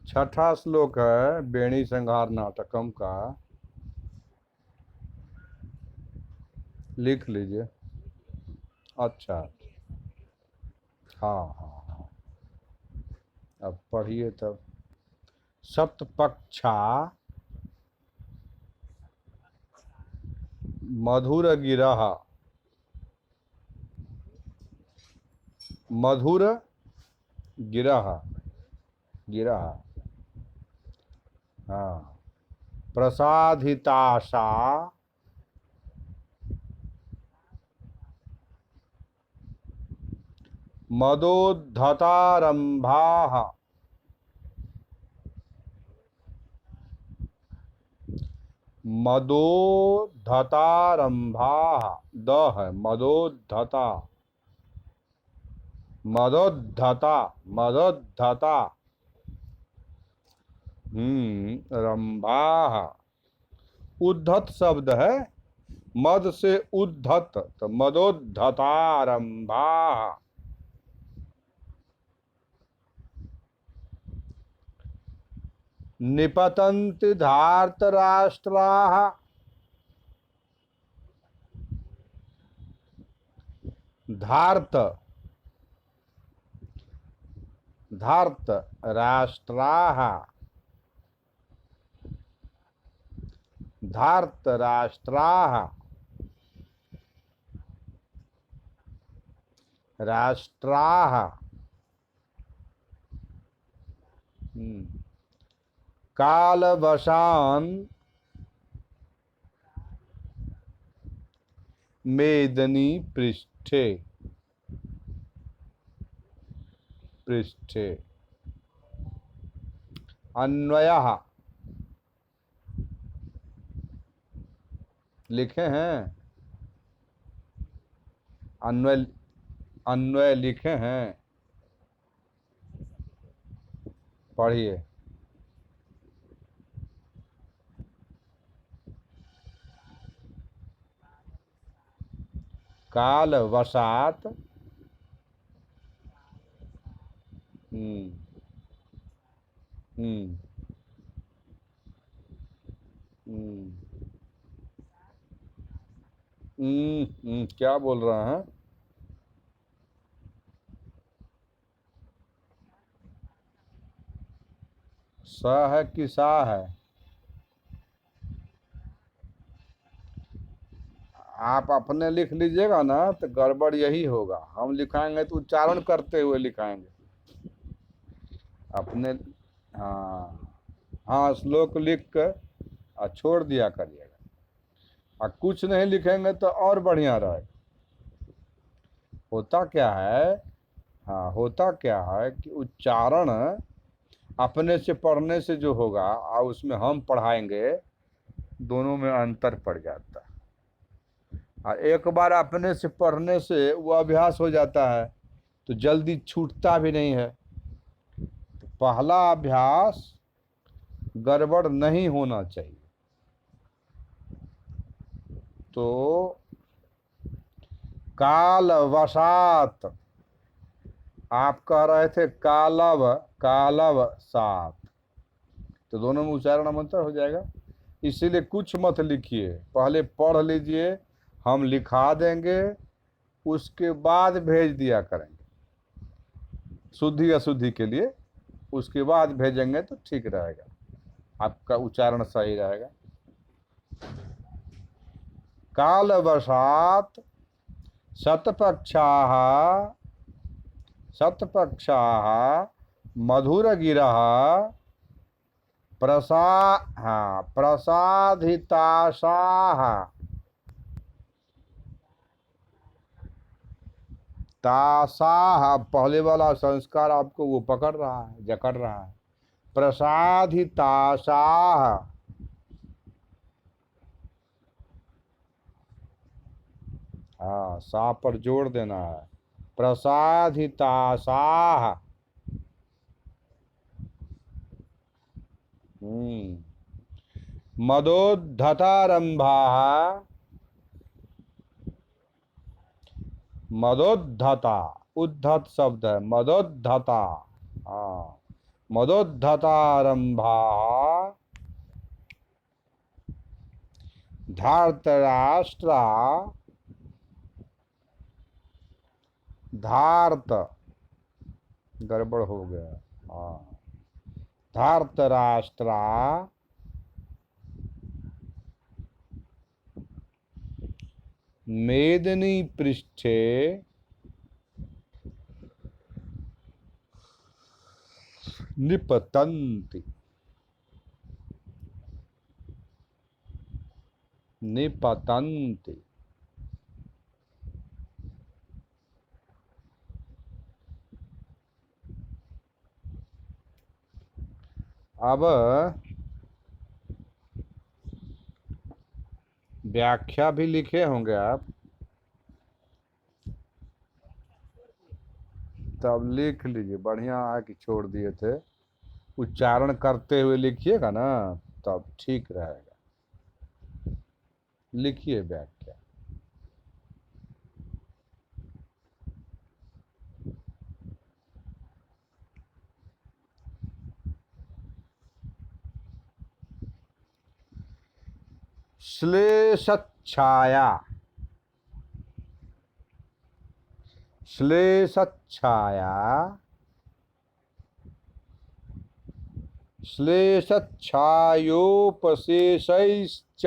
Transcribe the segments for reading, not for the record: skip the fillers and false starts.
छठा श्लोक है बेणी संहार नाटकम का। लिख लीजिए। अच्छा। हाँ हाँ हाँ। अब पढ़िए तब। सप्तपक्षा मधुर गिरह। मधुर गिरह। गिरह। हाँ। प्रसाधिताशा मदोद्धतारंभा। मदोद्धतारंभा। द है मदोद्धता। मदोद्धता। मदोद्धता। रंभा। उद्धत शब्द है। मद से उद्धत तो मदोद्धतारंभा। निपतन्ति धार्तराष्ट्राः। धार्त। धार्त राष्ट्राः। धार्त राष्ट्राः। राष्ट्राः। कालवशान मेदनी पृष्ठे। पृष्ठे। अन्वयः लिखे हैं। अन्वय। अन्वय लिखे हैं। पढ़िए। कालवशात। हम्म। हम्म। हम्म। क्या बोल रहे हैं? स है कि सा है? आप अपने लिख लीजिएगा ना तो गड़बड़ यही होगा। हम लिखाएंगे तो उच्चारण करते हुए लिखाएंगे अपने। हाँ। हाँ श्लोक लिख कर और छोड़ दिया करिएगा। और कुछ नहीं लिखेंगे तो और बढ़िया रहेगा। होता क्या है? हाँ होता क्या है कि उच्चारण अपने से पढ़ने से जो होगा और उसमें हम पढ़ाएंगे दोनों में अंतर पड़ जाता है। और एक बार अपने से पढ़ने से वो अभ्यास हो जाता है तो जल्दी छूटता भी नहीं है। तो पहला अभ्यास गड़बड़ नहीं होना चाहिए। तो कालवशात आप कह रहे थे कालव। कालव सात तो दोनों में उच्चारण में अंतर हो जाएगा। इसीलिए कुछ मत लिखिए, पहले पढ़ लीजिए, हम लिखा देंगे, उसके बाद भेज दिया करेंगे शुद्धि अशुद्धि के लिए। उसके बाद भेजेंगे तो ठीक रहेगा, आपका उच्चारण सही रहेगा। कालवशात शतपक्षाः। शतपक्षाः मधुरगिरः प्रसाधिताशाः। तासाह पहले वाला संस्कार आपको वो पकड़ रहा है, जकड़ रहा है। प्रसाधिताशाह। हाँ सा पर जोड़ देना है। प्रसाधिताशाह। मदोद्धतारंभाः। मदोद्धता। उद्धत शब्द है मदोद्धता। हाँ मदोद्धतारंभा धार्तराष्ट्रा धार्त गड़बड़ हो गया। हाँ, धार्तराष्ट्रा मेदिनी पृष्ठे निपतन्ति निपतन्ति। अब व्याख्या भी लिखे होंगे आप, तब लिख लीजिए। बढ़िया है कि छोड़ दिए थे, उच्चारण करते हुए लिखिएगा ना तब ठीक रहेगा। लिखिए व्याख्या। श्लेषच्छाया श्लेषच्छाया श्लेषच्छायोपशेषैश्च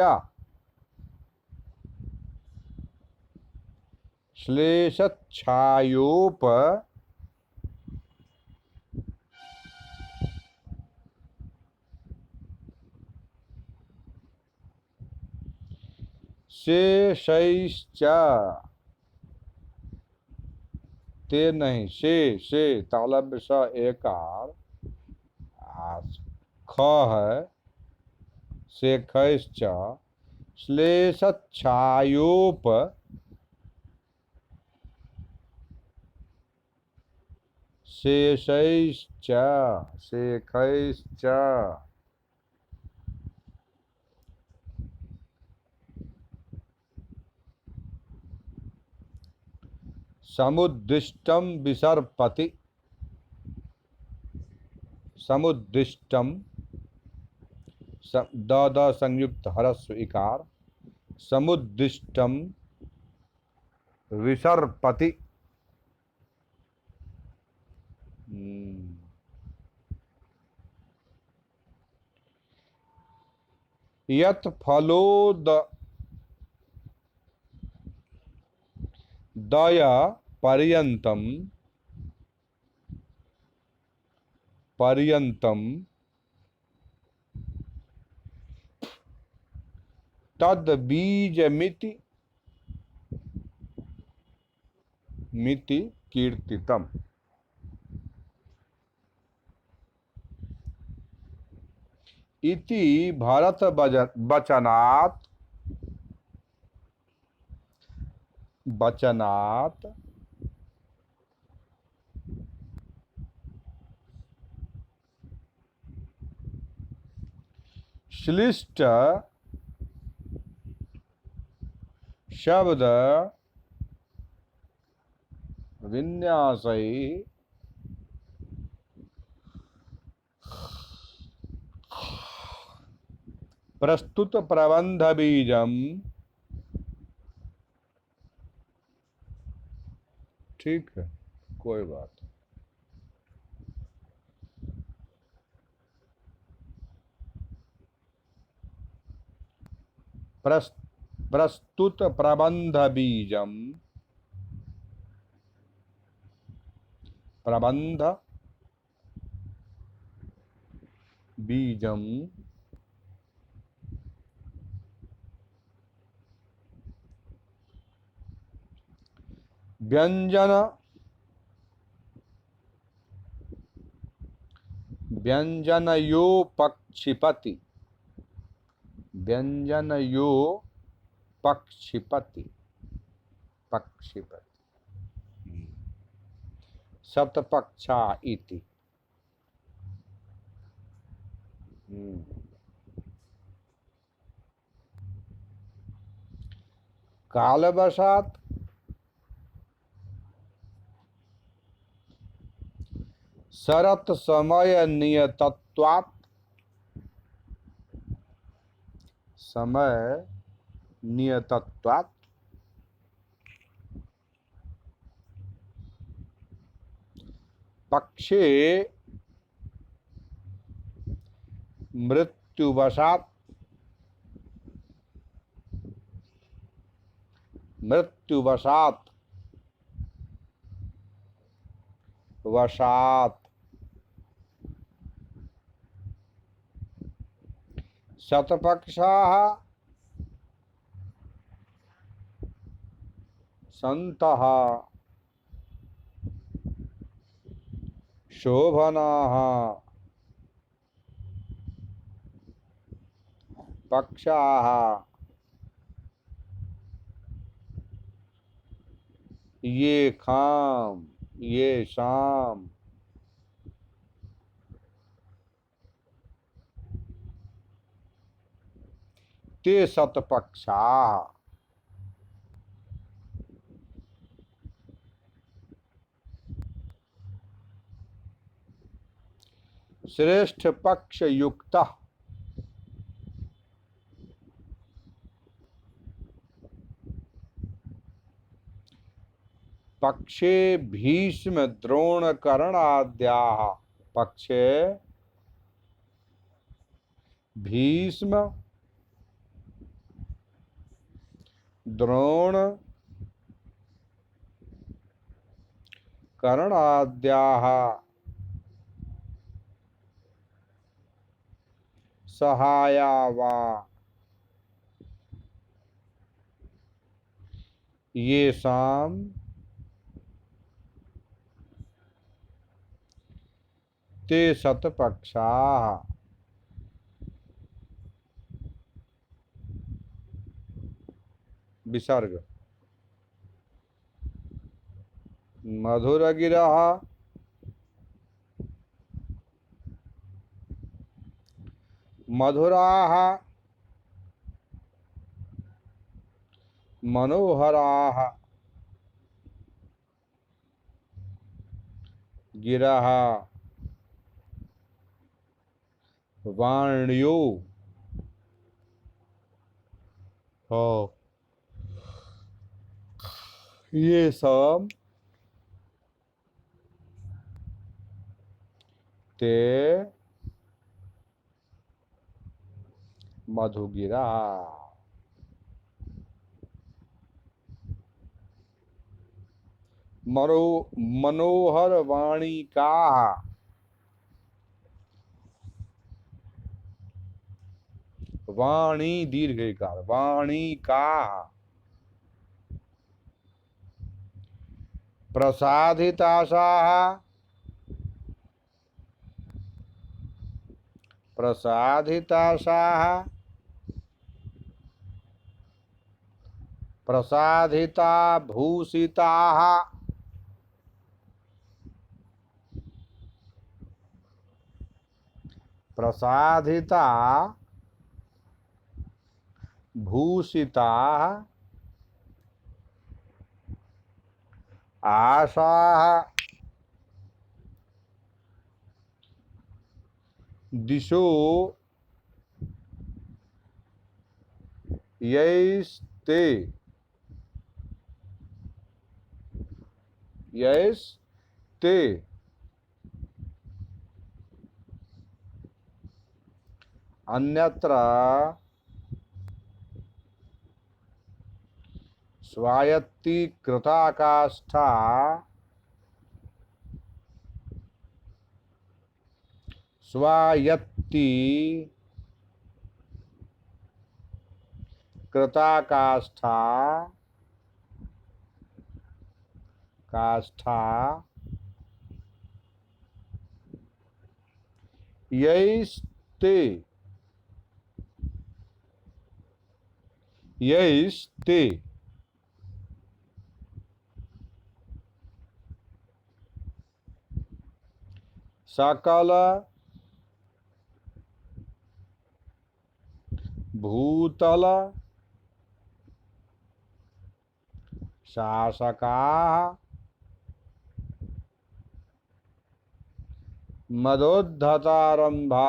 श्लेषच्छायोप शेषैश्च ते नहीं से तालव्य स एकार ख है शेखैश्च श्लेषच्छायोप शेषैश्च शेखैश्च समुद्दिष्टम विसर्पति समुद्दिष्टम द संयुक्त हरस्व इकार समुद्दिष्टम विसर्पति। यत् फलोद दय पर्यंतम पर्यंतम तद बीजमिति मिति कीर्तितम। इति भारत वचनात् वचनात् श्लिष्ट शब्द विन्यासै प्रस्तुत प्रबंध बीजम। ठीक है, कोई बात। प्रस्तुत प्रबंध बीजम प्रबंध बीजम व्यंजन व्यंजनयो पक्षिपति व्यंजनयो पक्षिपति पक्षिपति सप्तपक्षा इति। कालवशात शरत समय नियतत्वात्, समय नियतत्वात् पक्षे मृत्युवशात्, मृत्युवशात् वशात् शतपक्षाः सन्तः शोभनाः पक्षाः ये खाम ये शाम ते शतपक्षाः। श्रेष्ठ पक्ष युक्त पक्षे भीष्म द्रोण कर्णाद्याः, पक्षे भीष्म द्रोण कर्णाद्याः सहाया वा ये शाम ते शतपक्षाः। विसर्ग मधुरगिरः मधुराः मनोहराः गिरः वाण्यो हो ये सब ते मधुगिरा। मनोहर वाणी का, वाणी दीर्घकार वाणी का प्रसादिताशाः प्रसादिताशाः प्रसादिता भूषिताः प्रसादिता भूषिताः आशाः दिशो यैस्ते यैस्ते अन्यत्र स्वायत्ती कृताकाष्ठा स्वायत्ती कृताकाष्ठा काष्ठा यैस्ते यैस्ते सकल भूतल शासकाः मदोद्धतारंभा।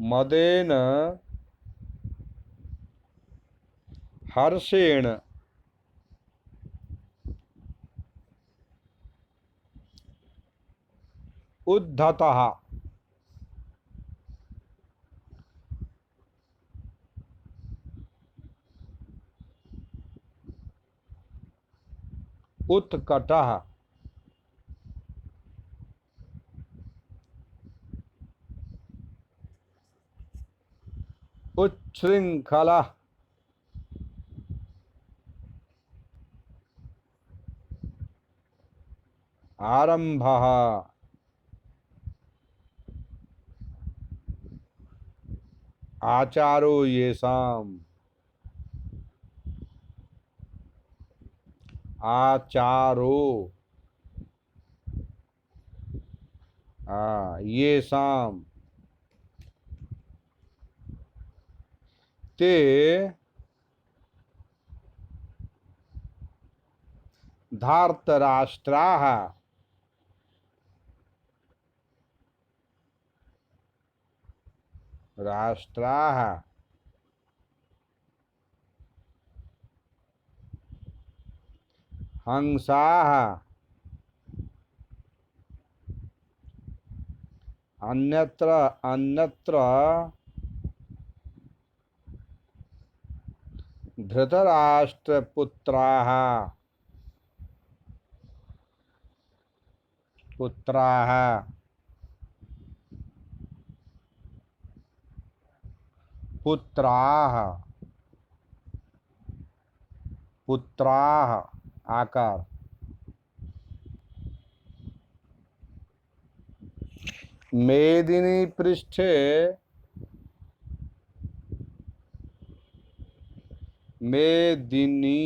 मदेन हर्षेण उद्धतः उत्कटः उच्छृंखलः आरंभः आचारो येषाम् आचारो येषाम् ते धार्तराष्ट्राः राष्ट्राः हंसाः अन्यत्र अन्यत्र धृतराष्ट्रपुत्राः पुत्राः पुत्राः पुत्राः आकार मेदिनी पृष्ठे मेदिनी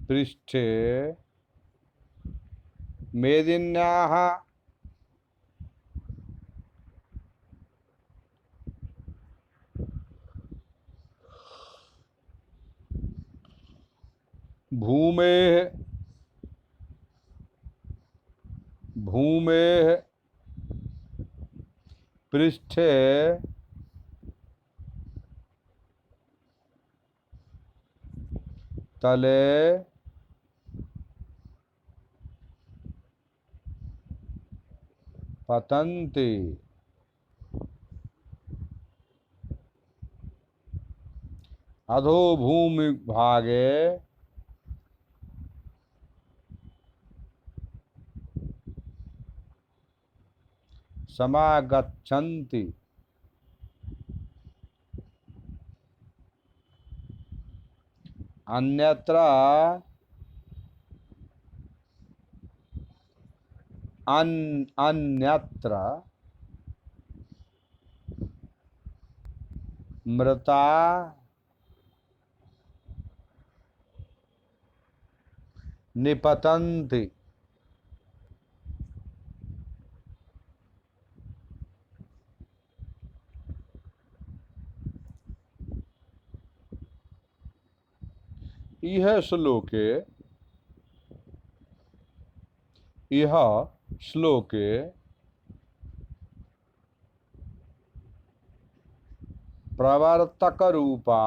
पृष्ठे मेदिन्याः भूमेः भूमेः पृष्ठे तले पतन्ति अधो भूमि भागे समागच्छन्ति अन्यत्र अन्यत्र मृता निपतन्ति इह श्लोके इह श्लोके प्रवर्तक रूपा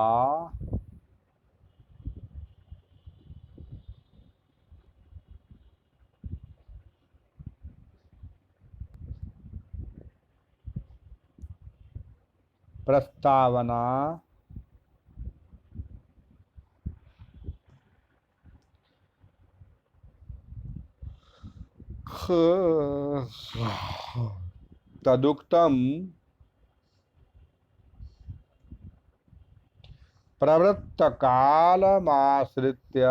प्रस्तावना तदुक्तम प्रवृत्त कालमाश्रित्य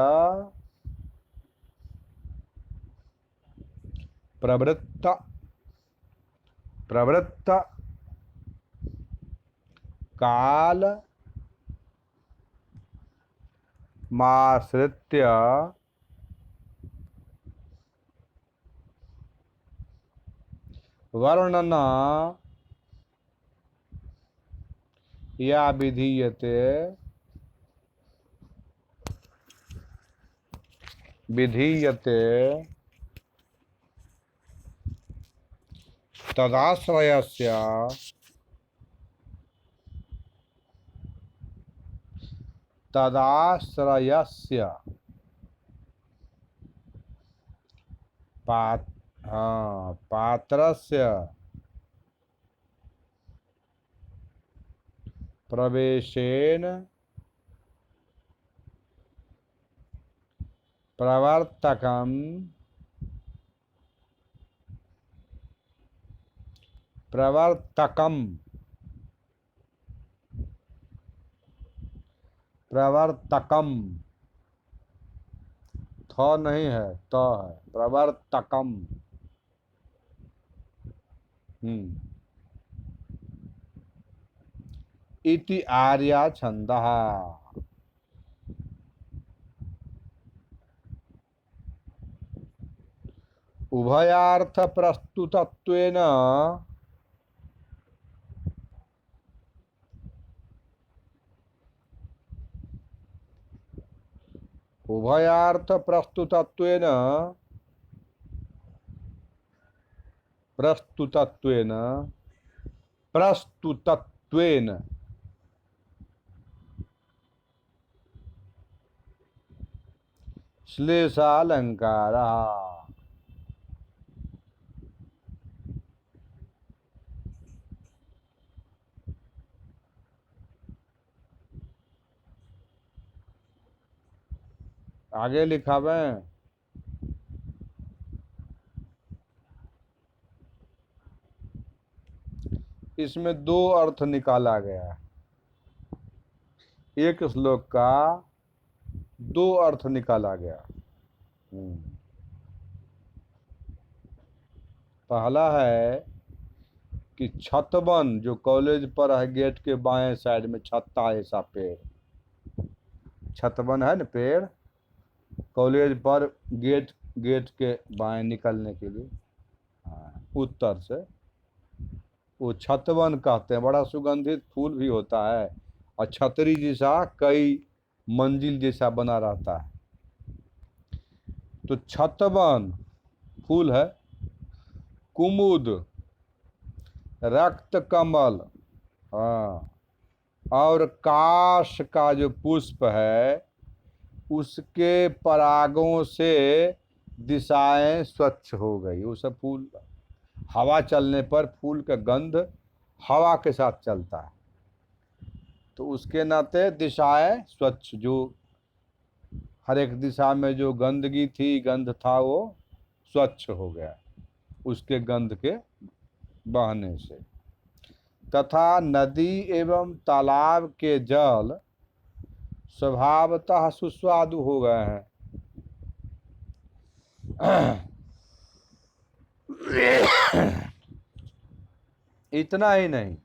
प्रवृत्त प्रवृत्त काल माश्रित्य वर्णना या विधीयते विधीयते तदाश्रयस्य तदाश्रयस्य पात्रस्य प्रवेशेन प्रवर्तकम प्रवर्तकम प्रवर्तकम थ नहीं है, त है, प्रवर्तकम। इति आर्या छंदः। उभयार्थ प्रस्तुतत्वेन उभयार्थ प्रस्तुतत्वेन प्रस्तुतत्वेन प्रस्तुतत्वेन श्लेषालंकारः। आगे लिखा है इसमें दो अर्थ निकाला गया है। एक श्लोक का दो अर्थ निकाला गया। पहला है कि छतवन जो कॉलेज पर है, गेट के बाएं साइड में छत्ता ऐसा पेड़, छतवन है ना पेड़, कॉलेज पर गेट के बाएं निकलने के लिए, उत्तर से, वो छतवन कहते हैं। बड़ा सुगंधित फूल भी होता है और छतरी जैसा कई मंजिल जैसा बना रहता है। तो छतवन फूल है। कुमुद, रक्त कमल, और काश का जो पुष्प है उसके परागों से दिशाएं स्वच्छ हो गई। वो सब फूल हवा चलने पर फूल का गंध हवा के साथ चलता है, तो उसके नाते दिशाएं स्वच्छ, जो हर एक दिशा में जो गंदगी थी, गंध था, वो स्वच्छ हो गया उसके गंध के बहने से। तथा नदी एवं तालाब के जल स्वभावतः सुस्वादु हो गए हैं। इतना ही नहीं,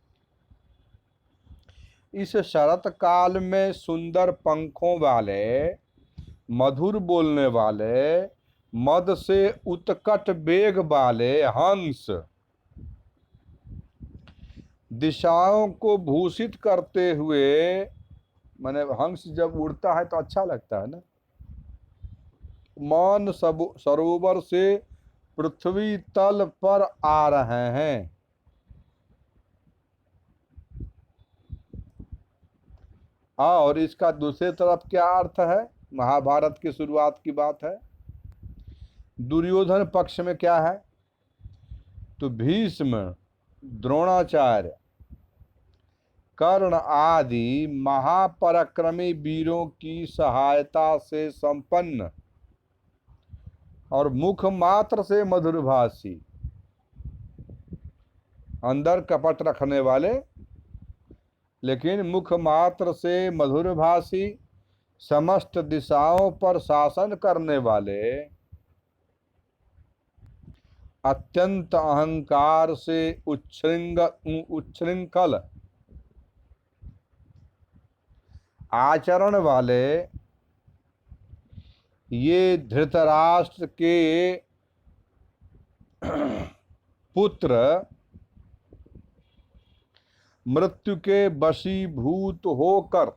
इस शरत काल में सुंदर पंखों वाले, मधुर बोलने वाले, मद से उत्कट वेग वाले हंस दिशाओं को भूषित करते हुए, माने हंस जब उड़ता है तो अच्छा लगता है ना, मान सरोवर से पृथ्वी तल पर आ रहे हैं। और इसका दूसरे तरफ क्या अर्थ है? महाभारत की शुरुआत की बात है। दुर्योधन पक्ष में क्या है? तो भीष्म, द्रोणाचार्य, कर्ण आदि महापराक्रमी वीरों की सहायता से संपन्न और मुख मात्र से मधुरभाषी, अंदर कपट रखने वाले लेकिन मुख मात्र से मधुरभाषी, समस्त दिशाओं पर शासन करने वाले, अत्यंत अहंकार से उच्छृंखल आचरण वाले, ये धृतराष्ट्र के पुत्र मृत्यु के वशीभूत होकर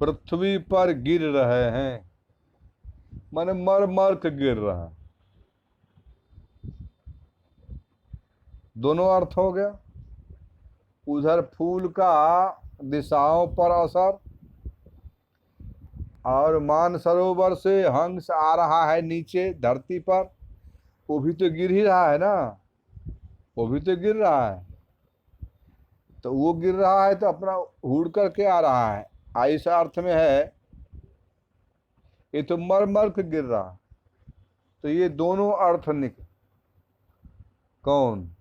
पृथ्वी पर गिर रहे हैं, माने मर मर के गिर रहा है। दोनों अर्थ हो गया। उधर फूल का दिशाओं पर असर, और मानसरोवर से हंस आ रहा है नीचे धरती पर, वो भी तो गिर ही रहा है ना, वो भी तो गिर रहा है। तो वो गिर रहा है तो अपना हुड़ करके आ रहा है, इस अर्थ में है। ये तो मर मर के गिर रहा। तो ये दोनों अर्थ कौन?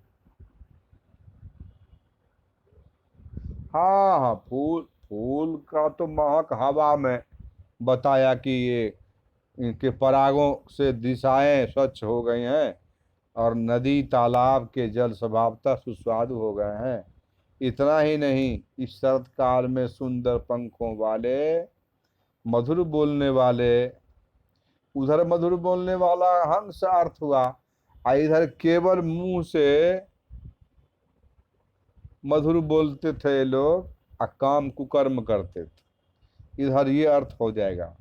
हाँ हाँ, फूल फूल का तो महक हवा में बताया कि ये इनके परागों से दिशाएं स्वच्छ हो गई हैं, और नदी तालाब के जल स्वभावतः सुस्वादु हो गए हैं। इतना ही नहीं, इस शरत काल में सुंदर पंखों वाले, मधुर बोलने वाले, उधर मधुर बोलने वाला हंस अर्थ हुआ, और इधर केवल मुंह से मधुर बोलते थे लोग, और काम कुकर्म करते थे। इधर ये अर्थ हो जाएगा।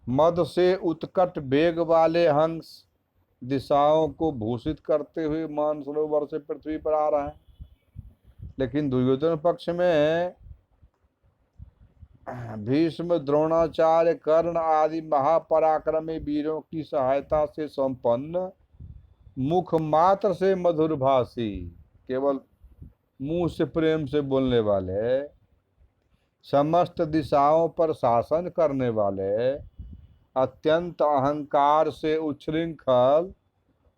मद से उत्कट वेग वाले हंस दिशाओं को भूषित करते हुए मानसरोवर से पृथ्वी पर आ रहा है। लेकिन दुर्योधन पक्ष में भीष्म, द्रोणाचार्य, कर्ण आदि महापराक्रमी वीरों की सहायता से संपन्न, मुख मात्र से मधुर भाषी, केवल मुंह से प्रेम से बोलने वाले, समस्त दिशाओं पर शासन करने वाले, अत्यंत अहंकार से उच्छृंखल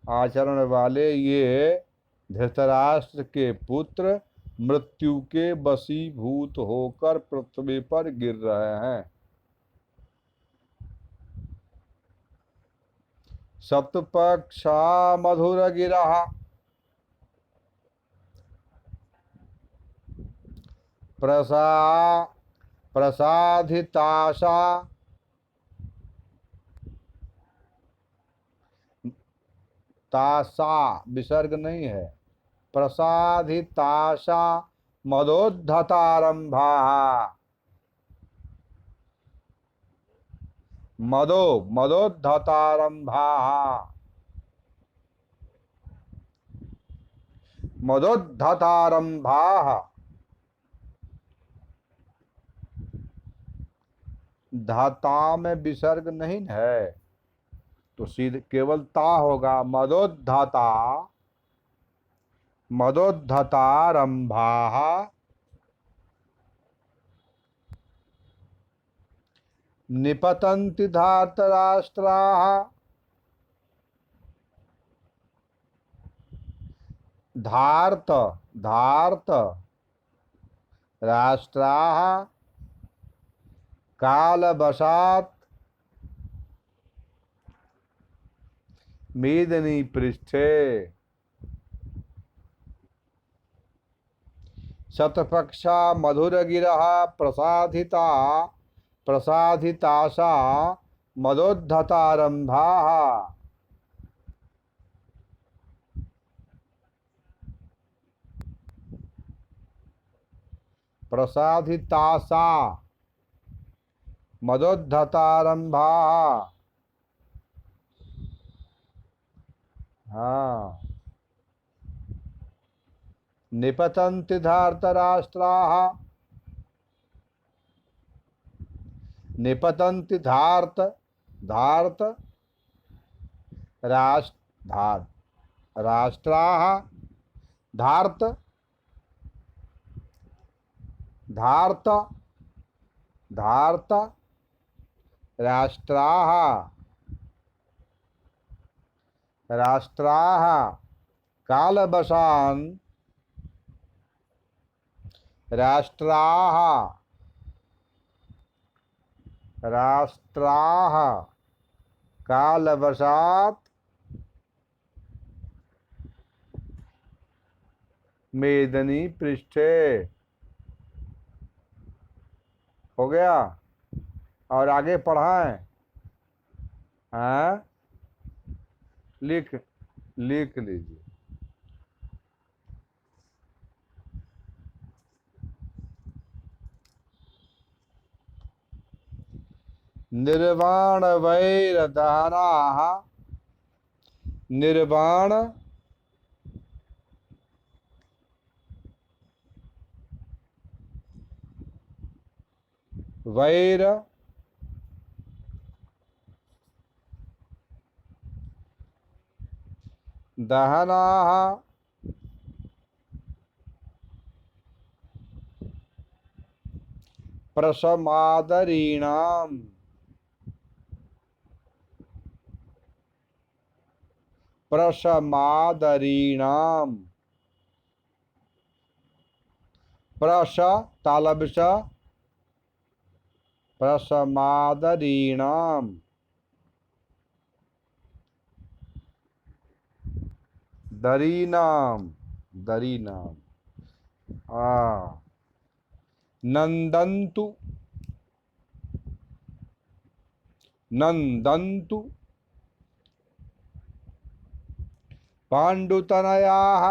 आचरण वाले ये धृतराष्ट्र के पुत्र मृत्यु के वशीभूत होकर पृथ्वी पर गिर रहे हैं। सप्तपक्षा मधुर गिरा, प्रसाधिताशा, तासा विसर्ग नहीं है, प्रसाधिताशा मदोद्धतारंभा, मदोद्धतारंभा, मदोद्धतारंभा। धाता में विसर्ग नहीं है, तो सीधे केवल ता होगा। मदोद्धता, मदोद्धतारंभा, निपतन्ति धार्तराष्ट्राः, धार्त धार्त राष्ट्राः कालवशात् मेदिनी पृष्ठे। शतपक्षा मधुरगिरः प्रसाधिता, प्रसाधिताशा मदोद्धतारंभाः। प्रसाधिताशा मदोद्धतारंभाः। हाँ, निपतन्ति धार्तराष्ट्राः, निपतन्ति धार्त धार्त राष्ट्राः, धार्त धार्त धार्त राष्ट्राः, राष्ट्राः कालवशान्, राष्ट्राः राष्ट्राः कालवशात् मेदिनी पृष्ठे। हो गया। और आगे पढ़ाएं। हाँ, लिख लिख लीजिए। निर्वाण वैर दहना, निर्वाण वैर दहना प्रशमादरीणाम, प्रशमादरीणाम, प्रश तालबिश प्रशमादरीणाम, दरीनाम, दरीनाम, नंदन्तु, नंदन्तु पाण्डुतनयाः,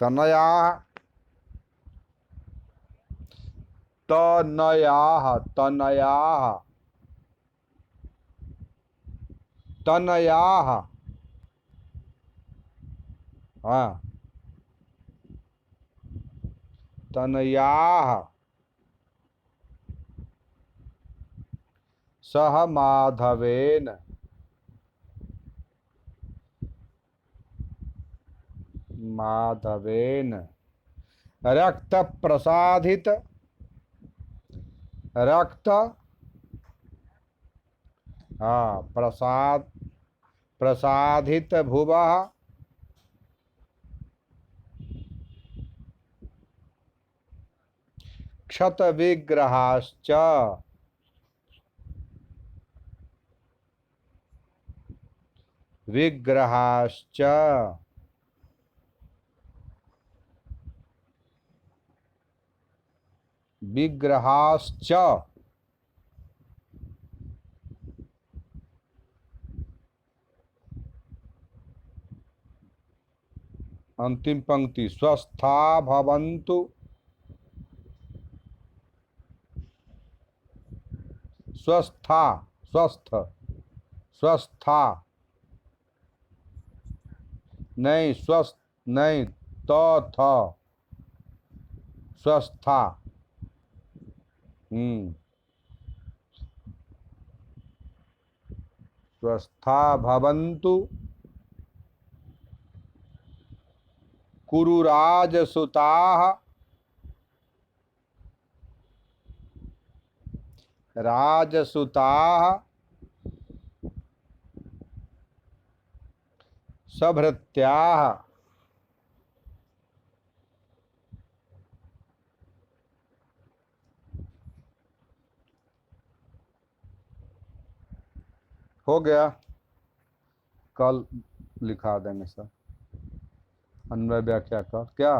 तनयाः, तनयाः, तनयाः, तनयाः, हाँ, तनयाः सह माधवेन, माधवेन रक्त प्रसादित, रक्त, हाँ, प्रसाद प्रसादित भुवः, क्षत विग्रहाश्च, विग्रहाश्च विग्रहाश्च, अंतिम पंक्ति, स्वस्था भवन्तु, स्वस्था, स्वस्थ, स्वस्था नहीं, स्वस्थ नहीं, तो था स्वस्था, स्वस्था भवन्तु कुरुराजसुताः, राजसुताः सभृत्याः, हो गया, कल लिखा देंगे सर, अन्वय व्याख्या कर, क्या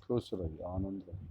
खुश रहिए, आनंद रहिए।